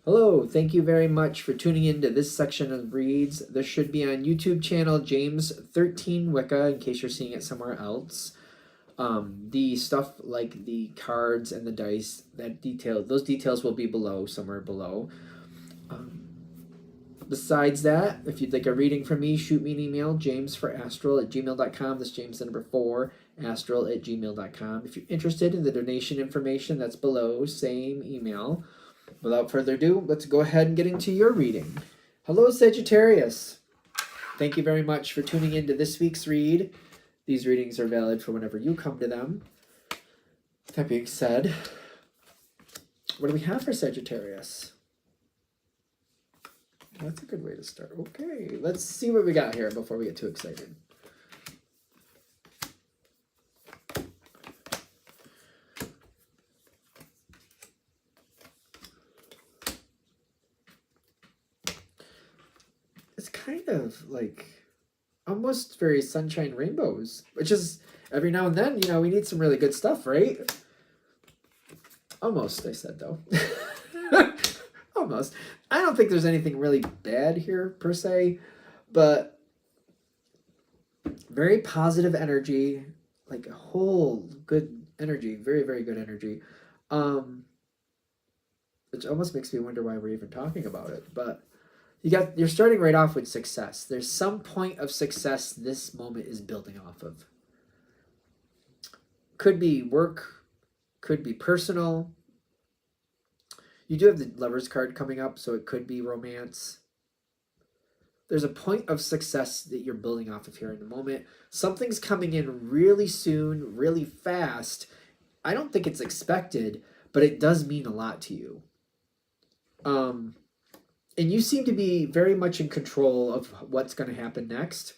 Hello, thank you very much for tuning in to this section of reads. This should be on YouTube channel James 13 Wicca in case you're seeing it somewhere else. The stuff like the cards and the dice, those details will be below, somewhere below. Besides that, if you'd like a reading from me, shoot me an email, jamesforastral@gmail.com. That's James the number 4, astral@gmail.com. If you're interested in the donation information, that's below, same email. Without further ado, let's go ahead and get into your reading. Hello, Sagittarius. Thank you very much for tuning in to this week's read. These readings are valid for whenever you come to them. That being said, what do we have for Sagittarius? That's a good way to start. Okay, let's see what we got here before we get too excited. It's kind of like almost very sunshine rainbows, which is every now and then, we need some really good stuff, right? Almost, I said, though. Almost. I don't think there's anything really bad here, per se, but very positive energy, like a whole good energy, very, very good energy, which almost makes me wonder why we're even talking about it, but you're starting right off with success. There's some point of success this moment is building off of. Could be work, could be personal. You do have the Lover's card coming up, so it could be romance. There's a point of success that you're building off of here in the moment. Something's coming in really soon, really fast. I don't think it's expected, but it does mean a lot to you. And you seem to be very much in control of what's going to happen next.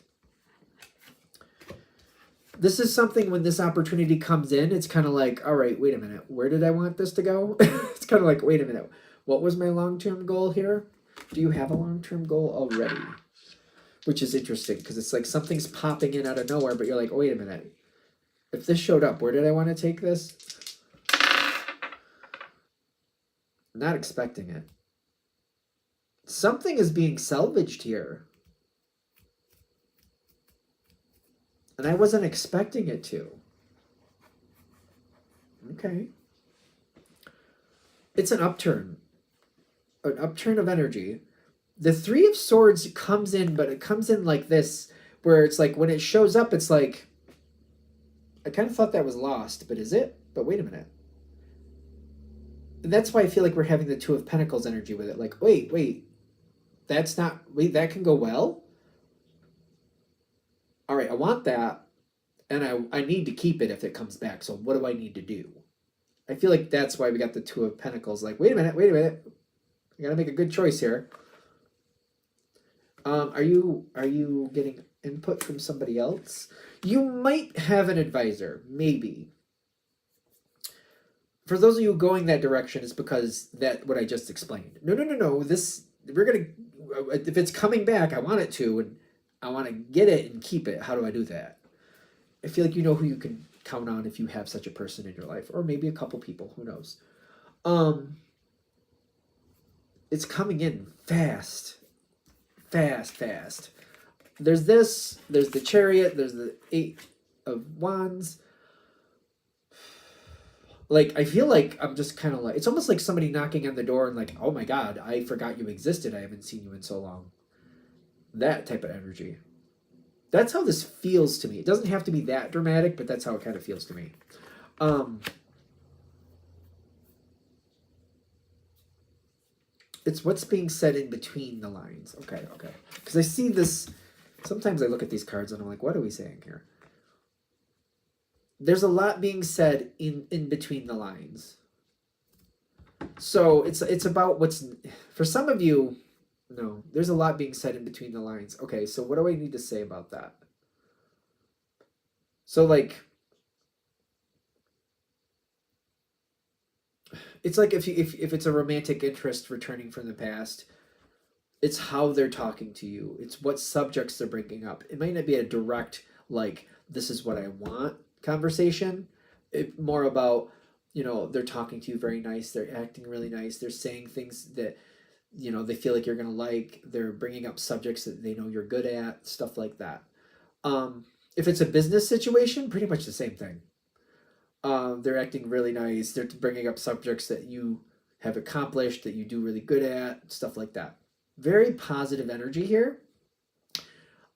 This is something when this opportunity comes in, it's kind of like, all right, wait a minute. Where did I want this to go? It's kind of like, wait a minute. What was my long-term goal here? Do you have a long-term goal already? Which is interesting because it's like something's popping in out of nowhere, but you're like, oh, wait a minute. If this showed up, where did I want to take this? Not expecting it. Something is being salvaged here. And I wasn't expecting it to. Okay. It's an upturn of energy. The Three of Swords comes in, but it comes in like this, where it's like when it shows up, it's like, I kind of thought that was lost, but is it? But wait a minute. And that's why I feel like we're having the Two of Pentacles energy with it. Like, wait. That's not, wait, that can go well? All right, I want that, and I need to keep it if it comes back, so what do I need to do? I feel like that's why we got the Two of Pentacles, like, wait a minute, I gotta make a good choice here. Are you getting input from somebody else? You might have an advisor, maybe. For those of you going that direction, it's because that what I just explained. No, if it's coming back, I want it to, and I want to get it and keep it. How do I do that? I feel like you know who you can count on if you have such a person in your life, or maybe a couple people, who knows. It's coming in fast. There's the Chariot, there's the Eight of Wands. Like, I feel like I'm just kind of like, it's almost like somebody knocking on the door and like, oh my God, I forgot you existed. I haven't seen you in so long. That type of energy. That's how this feels to me. It doesn't have to be that dramatic, but that's how it kind of feels to me. It's what's being said in between the lines. Okay. Because I see this, sometimes I look at these cards and I'm like, what are we saying here? There's a lot being said in between the lines. So it's about what's, for some of you, no, there's a lot being said in between the lines. Okay, so what do I need to say about that? So like, it's like if it's a romantic interest returning from the past, it's how they're talking to you. It's what subjects they're bringing up. It might not be a direct, like, this is what I want conversation. It more about, they're talking to you very nice. They're acting really nice. They're saying things that you know, they feel like you're going to like. They're bringing up subjects that they know you're good at, stuff like that. If it's a business situation, pretty much the same thing. They're acting really nice. They're bringing up subjects that you have accomplished, that you do really good at, stuff like that. Very positive energy here.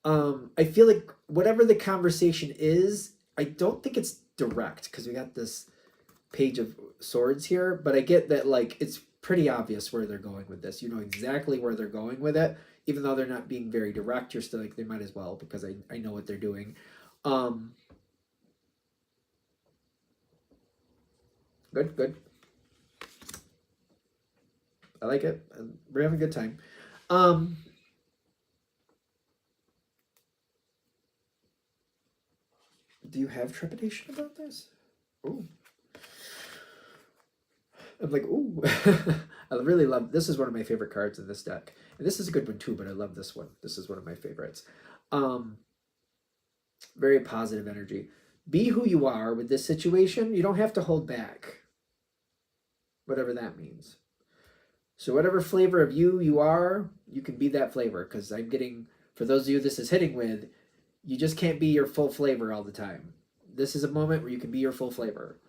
I feel like whatever the conversation is, I don't think it's direct because we got this Page of Swords here, but I get that like it's pretty obvious where they're going with this. You know exactly where they're going with it, even though they're not being very direct. You're still like, they might as well, because I know what they're doing. Good. I like it. We're having a good time. Do you have trepidation about this? Ooh. I'm like, ooh. I really love, this is one of my favorite cards in this deck. And this is a good one too, but I love this one. This is one of my favorites. Very positive energy. Be who you are with this situation. You don't have to hold back. Whatever that means. So whatever flavor of you are, you can be that flavor. Because I'm getting, for those of you this is hitting with, you just can't be your full flavor all the time. This is a moment where you can be your full flavor.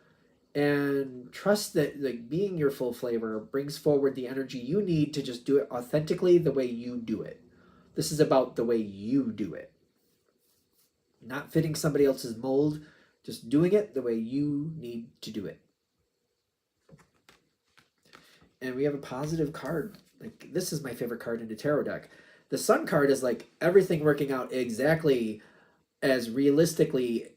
And trust that like being your full flavor brings forward the energy you need to just do it authentically the way you do it. This is about the way you do it. Not fitting somebody else's mold, just doing it the way you need to do it. And we have a positive card. Like, this is my favorite card in the tarot deck. The Sun card is like everything working out exactly as realistically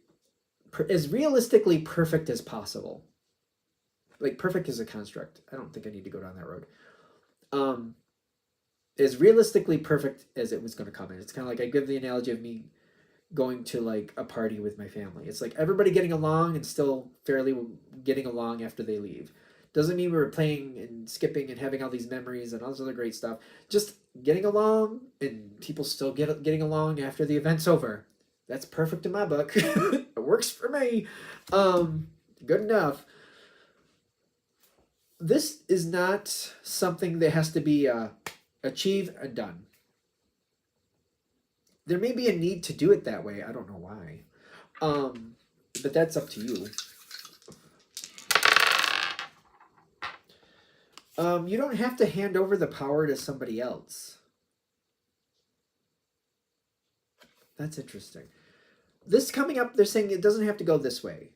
perfect as possible. Like, perfect is a construct. I don't think I need to go down that road. As realistically perfect as it was going to come in. It's kind of like, I give the analogy of me going to like a party with my family. It's like everybody getting along and still fairly getting along after they leave. Doesn't mean we were playing and skipping and having all these memories and all this other great stuff. Just getting along and people still getting along after the event's over. That's perfect in my book. It works for me. Good enough. This is not something that has to be achieved and done. There may be a need to do it that way. I don't know why. But that's up to you. You don't have to hand over the power to somebody else. That's interesting. This coming up, they're saying it doesn't have to go this way.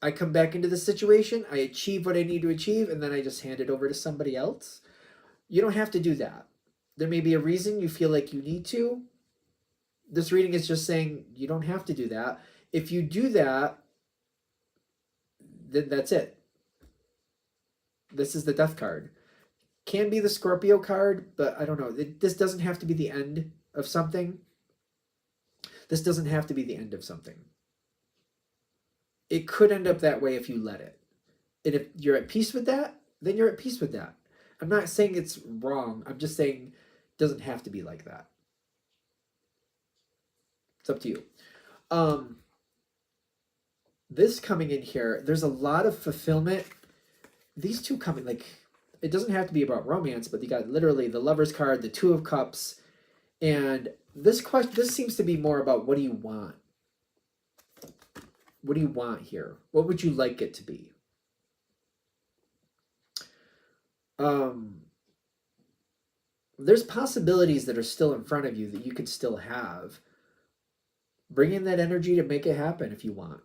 I come back into the situation, I achieve what I need to achieve, and then I just hand it over to somebody else. You don't have to do that. There may be a reason you feel like you need to. This reading is just saying you don't have to do that. If you do that, then that's it. This is the Death card. Can be the Scorpio card, but I don't know. This doesn't have to be the end of something. This doesn't have to be the end of something. It could end up that way if you let it. And if you're at peace with that, then you're at peace with that. I'm not saying it's wrong. I'm just saying it doesn't have to be like that. It's up to you. This coming in here, there's a lot of fulfillment. These two coming, like, it doesn't have to be about romance, but you got literally the Lover's card, the Two of Cups, and this seems to be more about what do you want? What do you want here? What would you like it to be? There's possibilities that are still in front of you that you could still have. Bring in that energy to make it happen if you want.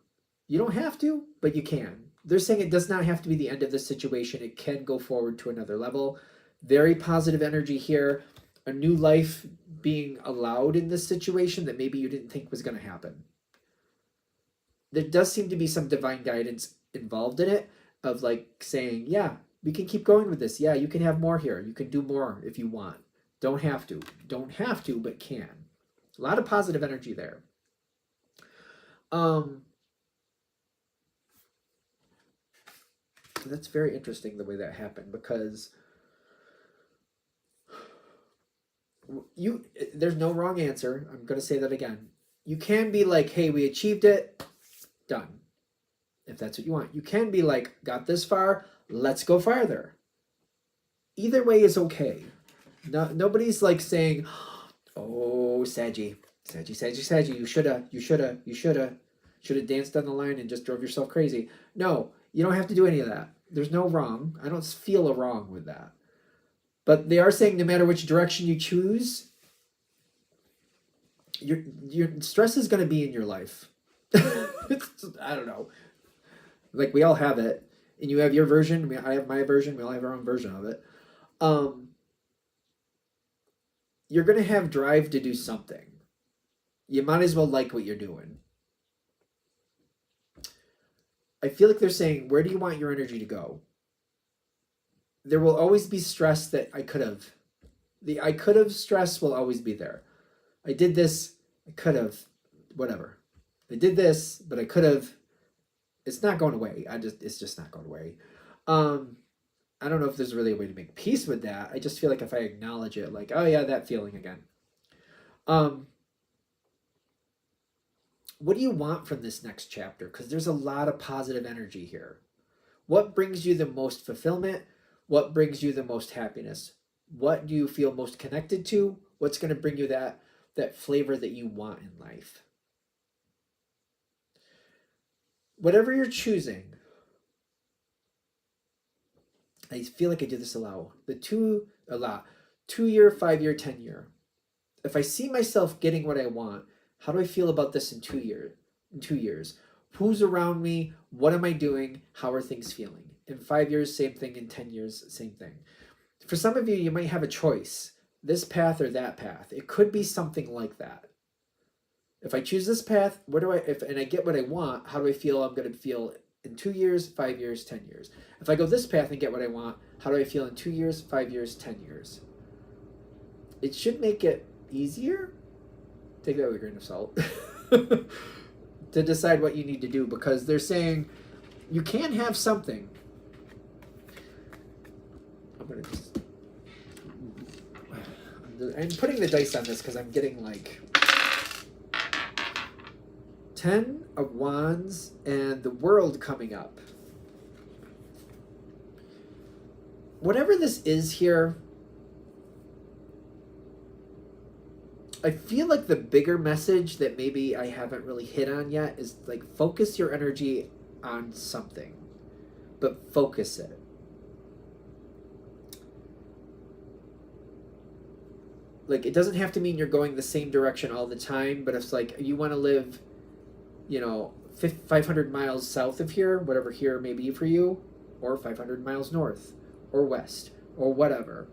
You don't have to, but you can. They're saying it does not have to be the end of the situation. It can go forward to another level. Very positive energy here. A new life being allowed in this situation that maybe you didn't think was going to happen. There does seem to be some divine guidance involved in it of like saying, yeah, we can keep going with this. Yeah, you can have more here. You can do more if you want. Don't have to. Don't have to, but can. A lot of positive energy there. That's very interesting the way that happened, because there's no wrong answer. I'm going to say that again. You can be like, hey, we achieved it. Done. If that's what you want. You can be like, got this far. Let's go farther. Either way is okay. No, nobody's like saying, "Oh, Saggy, you should have danced on the line and just drove yourself crazy." No, you don't have to do any of that. There's no wrong. I don't feel a wrong with that. But they are saying no matter which direction you choose, your stress is going to be in your life. I don't know. Like, we all have it, and you have your version. I have my version. We all have our own version of it. You're going to have drive to do something. You might as well like what you're doing. I feel like they're saying, where do you want your energy to go? There will always be stress that I could have. The I could have stress will always be there. I did this, I could have, whatever. I did this, but I could have. It's not going away. It's just not going away. I don't know if there's really a way to make peace with that. I just feel like if I acknowledge it, like, oh yeah, that feeling again. What do you want from this next chapter? Because there's a lot of positive energy here. What brings you the most fulfillment? What brings you the most happiness? What do you feel most connected to? What's going to bring you that flavor that you want in life? Whatever you're choosing, I feel like I do this a lot. 2 year, 5 year, 10 year. If I see myself getting what I want, how do I feel about this in 2 years? In 2 years, who's around me? What am I doing? How are things feeling? In 5 years, same thing. In 10 years, same thing. For some of you, you might have a choice, this path or that path. It could be something like that. If I choose this path, and I get what I want, how do I feel I'm going to feel in 2 years, 5 years, 10 years? If I go this path and get what I want, how do I feel in 2 years, 5 years, 10 years? It should make it easier. Take that with a grain of salt. To decide what you need to do, because they're saying you can have something. I'm putting the dice on this because I'm getting like 10 of Wands and the World coming up. Whatever this is here, I feel like the bigger message that maybe I haven't really hit on yet is like, focus your energy on something, but focus it. Like, it doesn't have to mean you're going the same direction all the time, but if like you want to live, 500 miles south of here, whatever here may be for you, or 500 miles north or west or whatever,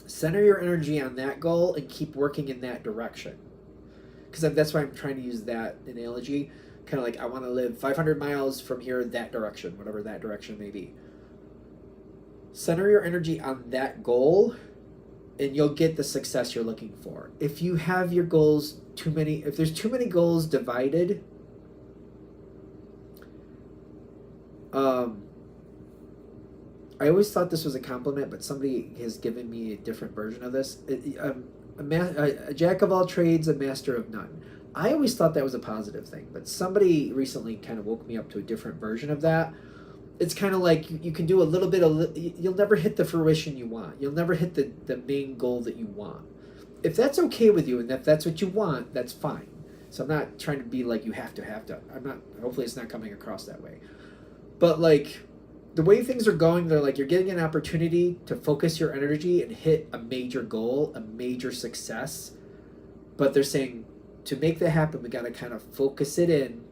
center your energy on that goal and keep working in that direction. Because that's why I'm trying to use that analogy. Kind of like, I want to live 500 miles from here, that direction, whatever that direction may be. Center your energy on that goal, and you'll get the success you're looking for. If you have your goals if there's too many goals divided, I always thought this was a compliment, but somebody has given me a different version of this. A jack of all trades, a master of none. I always thought that was a positive thing, but somebody recently kind of woke me up to a different version of that. It's kind of like you can do a little bit of, you'll never hit the fruition you want. You'll never hit the main goal that you want. If that's okay with you and if that's what you want, that's fine. So I'm not trying to be like you have to. Hopefully it's not coming across that way. But like, the way things are going, they're like, you're getting an opportunity to focus your energy and hit a major goal, a major success. But they're saying, to make that happen, we got to kind of focus it in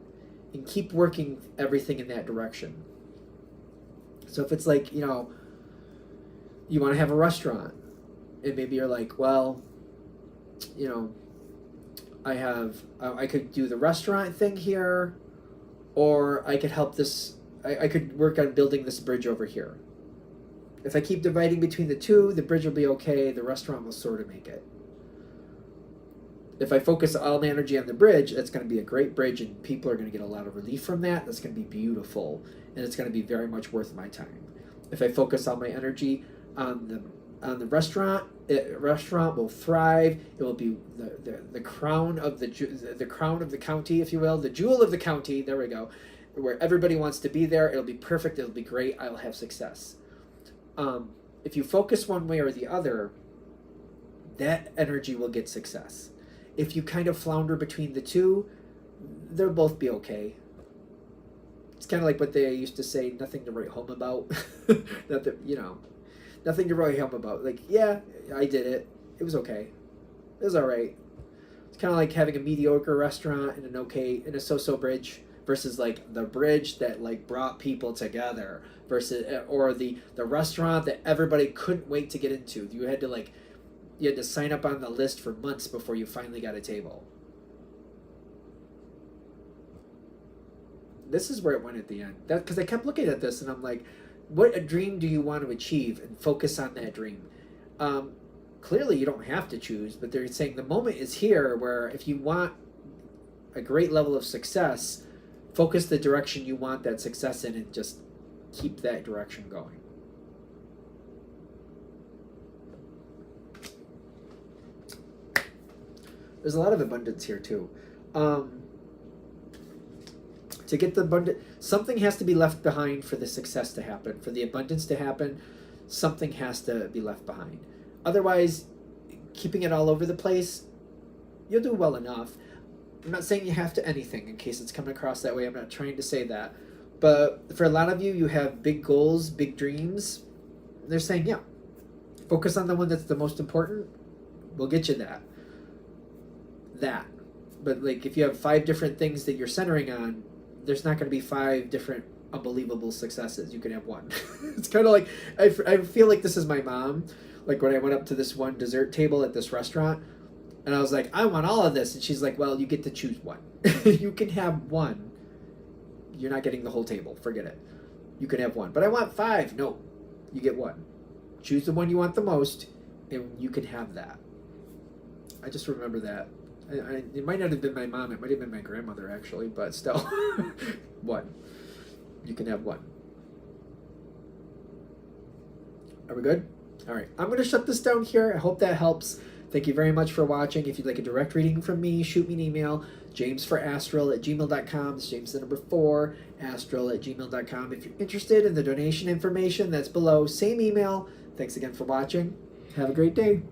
and keep working everything in that direction. So if it's like, you want to have a restaurant, and maybe you're like, well, I could do the restaurant thing here, or I could help this, I could work on building this bridge over here. If I keep dividing between the two, the bridge will be okay, the restaurant will sort of make it. If I focus all my energy on the bridge, that's going to be a great bridge, and people are going to get a lot of relief from that. That's going to be beautiful, and it's going to be very much worth my time. If I focus all my energy on the restaurant, restaurant will thrive. It will be the crown of the crown of the county, if you will, the jewel of the county. There we go, where everybody wants to be there. It'll be perfect. It'll be great. I'll have success. if you focus one way or the other, that energy will get success. If you kind of flounder between the two, they'll both be okay. It's kind of like what they used to say, nothing to write home about. Nothing to write home about. Like, yeah, I did it. It was okay. It was all right. It's kind of like having a mediocre restaurant and a so-so bridge versus like the bridge that like brought people together versus, or the restaurant that everybody couldn't wait to get into. You had to sign up on the list for months before you finally got a table. This is where it went at the end. Because I kept looking at this and I'm like, what a dream do you want to achieve, and focus on that dream. Clearly you don't have to choose, but they're saying the moment is here where if you want a great level of success, focus the direction you want that success in and just keep that direction going. There's a lot of abundance here too. To get the abundance, something has to be left behind for the success to happen. For the abundance to happen, something has to be left behind. Otherwise, keeping it all over the place, you'll do well enough. I'm not saying you have to anything, in case it's coming across that way. I'm not trying to say that. But for a lot of you, you have big goals, big dreams. They're saying, yeah, focus on the one that's the most important. We'll get you that. But like if you have 5 different things that you're centering on, there's not going to be 5 different unbelievable successes. You can have one. It's kind of like, I feel like this is my mom. Like when I went up to this one dessert table at this restaurant, and I was like, I want all of this. And she's like, well, you get to choose one. You can have one. You're not getting the whole table. Forget it. You can have one. But I want 5. No, you get one. Choose the one you want the most, and you can have that. I just remember that. It might not have been my mom. It might have been my grandmother, actually. But still, one. You can have one. Are we good? All right. I'm going to shut this down here. I hope that helps. Thank you very much for watching. If you'd like a direct reading from me, shoot me an email, jamesforastral@gmail.com. It's James the number 4, astral@gmail.com. If you're interested in the donation information, that's below. Same email. Thanks again for watching. Have a great day.